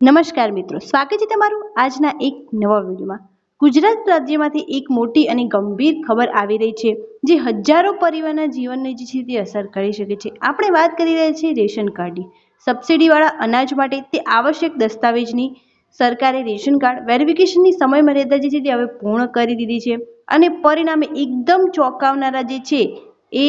નમસ્કાર મિત્રો, સ્વાગત છે તમારું આજના એક નવા વિડીયોમાં। ગુજરાત રાજ્યમાંથી એક મોટી અને ગંભીર ખબર આવી રહી છે જે હજારો પરિવારના જીવનને જે છે તે અસર કરી શકે છે। આપણે વાત કરી રહ્યા છીએ રેશન કાર્ડની। સબસિડીવાળા અનાજ માટે તે આવશ્યક દસ્તાવેજની સરકારે રેશન કાર્ડ વેરિફિકેશનની સમયમર્યાદા જે છે તે હવે પૂર્ણ કરી દીધી છે અને પરિણામે એકદમ ચોંકાવનારા જે છે એ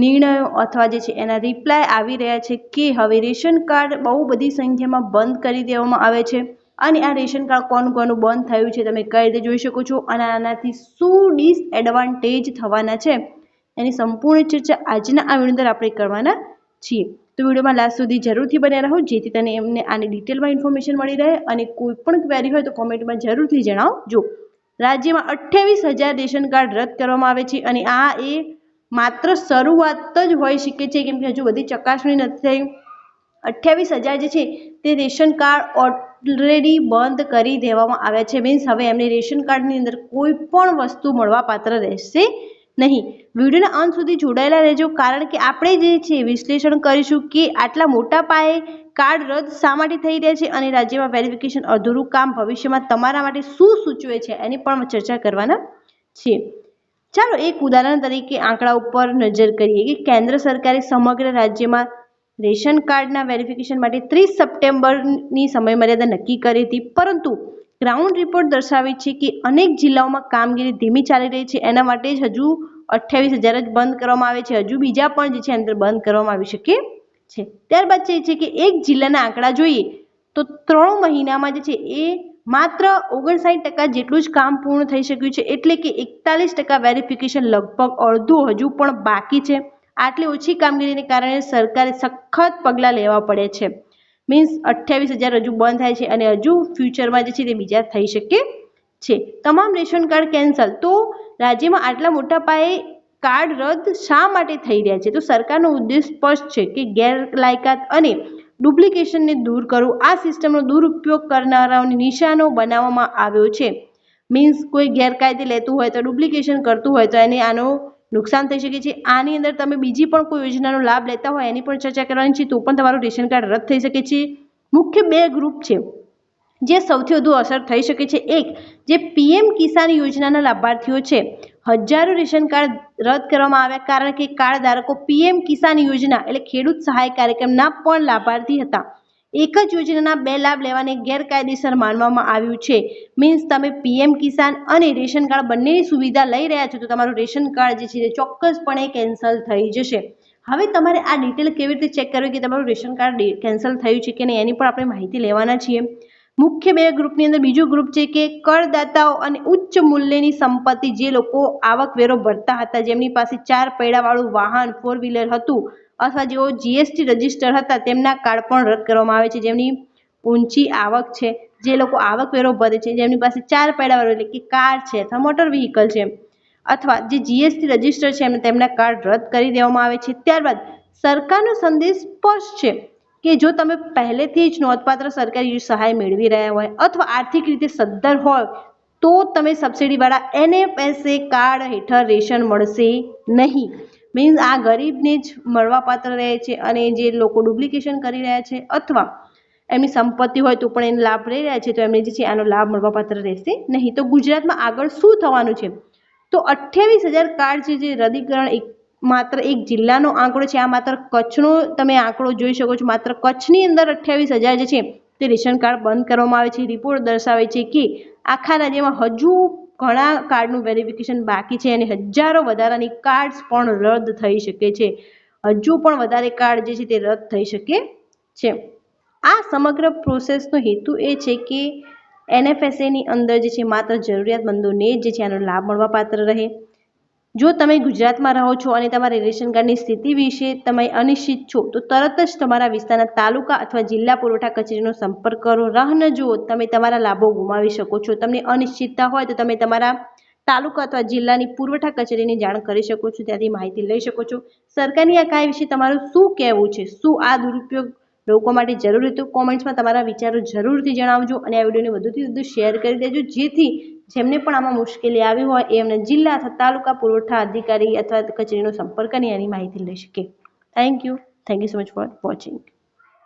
નિર્ણયો અથવા જે છે એના રિપ્લાય આવી રહ્યા છે કે હવે રેશન કાર્ડ બહુ બધી સંખ્યામાં બંધ કરી દેવામાં આવે છે અને આ રેશન કાર્ડ કોનું બંધ થયું છે તમે કઈ રીતે જોઈ શકો છો અને આનાથી શું ડિસએડવાન્ટેજ થવાના છે એની સંપૂર્ણ ચર્ચા આજના આ વિડીયો અંદર આપણે કરવાના છીએ। તો વિડીયોમાં લાસ્ટ સુધી જરૂરથી બન્યા રહો જેથી તને એમને આની ડિટેલમાં ઇન્ફોર્મેશન મળી રહે અને કોઈ પણ ક્વેરી હોય તો કોમેન્ટમાં જરૂરથી જણાવજો। રાજ્યમાં 28,000 રેશન કાર્ડ રદ કરવામાં આવે છે અને આ એ માત્ર શરૂઆત જ હોઈ શકે છે કેમ કે હજુ બધી ચકાસણી નથી થઈ। 28,000 જે છે તે રેશન કાર્ડ ઓલરેડી બંધ કરી દેવામાં આવ્યા છે। મીન્સ હવે એમને રેશન કાર્ડની અંદર કોઈ પણ વસ્તુ મળવાપાત્ર રહેશે નહીં। વિડીયોના અંત સુધી જોડાયેલા રહેજો કારણ કે આપણે જે છે વિશ્લેષણ કરીશું કે આટલા મોટા પાયે કાર્ડ રદ શા માટે થઈ રહ્યા છે અને રાજ્યમાં વેરિફિકેશન અધૂરું કામ ભવિષ્યમાં તમારા માટે શું સૂચવે છે એની પણ ચર્ચા કરવાના છીએ। ચાલો એક ઉદાહરણ તરીકે આંકડા ઉપર નજર કરીએ કે કેન્દ્ર સરકારે સમગ્ર રાજ્યમાં રેશન કાર્ડના વેરિફિકેશન માટે 30 સપ્ટેમ્બરની સમયમર્યાદા નક્કી કરી હતી પરંતુ ગ્રાઉન્ડ રિપોર્ટ દર્શાવે છે કે અનેક જિલ્લાઓમાં કામગીરી ધીમી ચાલી રહી છે। એના માટે જ હજુ 28,000 જ બંધ કરવામાં આવે છે, હજુ બીજા પણ જે છે અંદર બંધ કરવામાં આવી શકે છે। ત્યારબાદ છે કે એક જિલ્લાના આંકડા જોઈએ તો 3 મહિનામાં જે છે એ માત્ર 59% જેટલું જ કામ પૂર્ણ થઈ શક્યું છે એટલે કે 41% વેરિફિકેશન લગભગ અડધું હજુ પણ બાકી છે। આટલી ઓછી કામગીરીને કારણે સરકારે સખત પગલાં લેવા પડે છે। મીન્સ 28,000 હજુ બંધ થાય છે અને હજુ ફ્યુચરમાં જે છે તે બીજા થઈ શકે છે। તમામ રેશન કાર્ડ કેન્સલ તો રાજ્યમાં આટલા મોટા પાયે કાર્ડ રદ શા માટે થઈ રહ્યા છે તો સરકારનો ઉદ્દેશ સ્પષ્ટ છે કે ગેરલાયકાત અને ડુપ્લિકેશનને દૂર કરવું। આ સિસ્ટમનો દુરુપયોગ કરનારાઓને નિશાનો બનાવવામાં આવ્યો છે। મીન્સ કોઈ ગેરકાયદે લેતું હોય તો ડુપ્લિકેશન કરતું હોય તો એને આનો નુકસાન થઈ શકે છે। આની અંદર તમે બીજી પણ કોઈ યોજનાનો લાભ લેતા હોય એની પણ ચર્ચા કરવાની છે તો પણ તમારું રેશન કાર્ડ રદ થઈ શકે છે। મુખ્ય 2 ગ્રુપ છે જે સૌથી વધુ અસર થઈ શકે છે। એક જે પીએમ કિસાન યોજનાના લાભાર્થીઓ છે। હજારો રેશન કાર્ડ રદ કરવામાં આવ્યા કારણ કે કાર્ડ ધારકો પીએમ કિસાન યોજના એટલે ખેડૂત સહાય કાર્યક્રમના પણ લાભાર્થી હતા। એક જ યોજનાના 2 લાભ લેવાને ગેરકાયદેસર માનવામાં આવ્યું છે। મીન્સ તમે પીએમ કિસાન અને રેશન કાર્ડ બંનેની સુવિધા લઈ રહ્યા છો તો તમારું રેશન કાર્ડ જે છે તે ચોક્કસપણે કેન્સલ થઈ જશે। હવે તમારે આ ડિટેલ કેવી રીતે ચેક કરવી કે તમારું રેશન કાર્ડ કેન્સલ થયું છે કે નહીં એની પણ આપણે માહિતી લેવાના છીએ। મુખ્ય 2 ગ્રુપની અંદર બીજું ગ્રુપ છે કે કરદાતાઓ અને ઉચ્ચ મૂલ્યની સંપત્તિ જે લોકો આવકવેરો ભરતા હતા જેમની પાસે 4 પૈડાવાળું વાહન 4 વ્હીલર હતું અથવા જેઓ જીએસટી રજિસ્ટર હતા તેમના કાર્ડ પણ રદ કરવામાં આવે છે। જેમની ઊંચી આવક છે, જે લોકો આવકવેરો ભરે છે, જેમની પાસે 4 પૈડાવાળું એટલે કે કાર છે અથવા મોટર વ્હીકલ છે અથવા જે જીએસટી રજિસ્ટર છે એમને તેમના કાર્ડ રદ કરી દેવામાં આવે છે। ત્યારબાદ સરકારનો સંદેશ સ્પષ્ટ છે કે જો તમે પહેલેથી જ નોંધપાત્ર સરકારી સહાય મેળવી રહ્યા હોય અથવા આર્થિક રીતે સદ્ધર હોય તો તમે સબસિડીવાળા એનએફએસએ કાર્ડ હેઠળ રેશન મળશે નહીં। મીન્સ આ ગરીબને જ મળવાપાત્ર રહે છે અને જે લોકો ડુપ્લિકેશન કરી રહ્યા છે અથવા એમની સંપત્તિ હોય તો પણ એનો લાભ લઈ રહ્યા છે તો એમને જે છે આનો લાભ મળવાપાત્ર રહેશે નહીં। તો ગુજરાતમાં આગળ શું થવાનું છે તો 28,000 કાર્ડ છે જે રદીકરણ માત્ર એક જિલ્લાનો આંકડો છે। આ માત્ર કચ્છનો તમે આંકડો જોઈ શકો છો। માત્ર કચ્છની અંદર 28,000 જે છે તે રેશન કાર્ડ બંધ કરવામાં આવે છે। રિપોર્ટ દર્શાવે છે કે આખા રાજ્યમાં હજુ ઘણા કાર્ડનું વેરિફિકેશન બાકી છે અને હજારો વધારાની કાર્ડ્સ પણ રદ થઈ શકે છે। હજુ પણ વધારે કાર્ડ જે છે તે રદ થઈ શકે છે। આ સમગ્ર પ્રોસેસનો હેતુ એ છે કે એનએફએસએની અંદર જે છે માત્ર જરૂરિયાતમંદોને જ જે છે આનો લાભ મળવાપાત્ર રહે। જો તમે ગુજરાતમાં રહો છો અને તમારી રેશન કાર્ડની સ્થિતિ વિશે તમે અનિશ્ચિત છો તો તરત જ તમારા વિસ્તારના તાલુકા અથવા જિલ્લા પુરવઠા કચેરીનો સંપર્ક કરો। રાહ ન જુઓ, તમે તમારા લાભો ગુમાવી શકો છો। તમને અનિશ્ચિતતા હોય તો તમે તમારા તાલુકા અથવા જિલ્લાની પુરવઠા કચેરીની જાણ કરી શકો છો, ત્યાંથી માહિતી લઈ શકો છો। સરકારની આ કાર્ય વિશે તમારું શું કહેવું છે? શું આ દુરુપયોગ રોકવા માટે જરૂરી તો કોમેન્ટ્સમાં તમારા વિચારો જરૂરથી જણાવજો અને આ વિડીયોને વધુથી વધુ શેર કરી દેજો જેથી જેમને પણ આમાં મુશ્કેલી આવી હોય એ એમને જિલ્લા અથવા તાલુકા પુરવઠા અધિકારી અથવા કચેરીનો સંપર્ક કરી એની માહિતી લઈ શકે। Thank you so much for watching.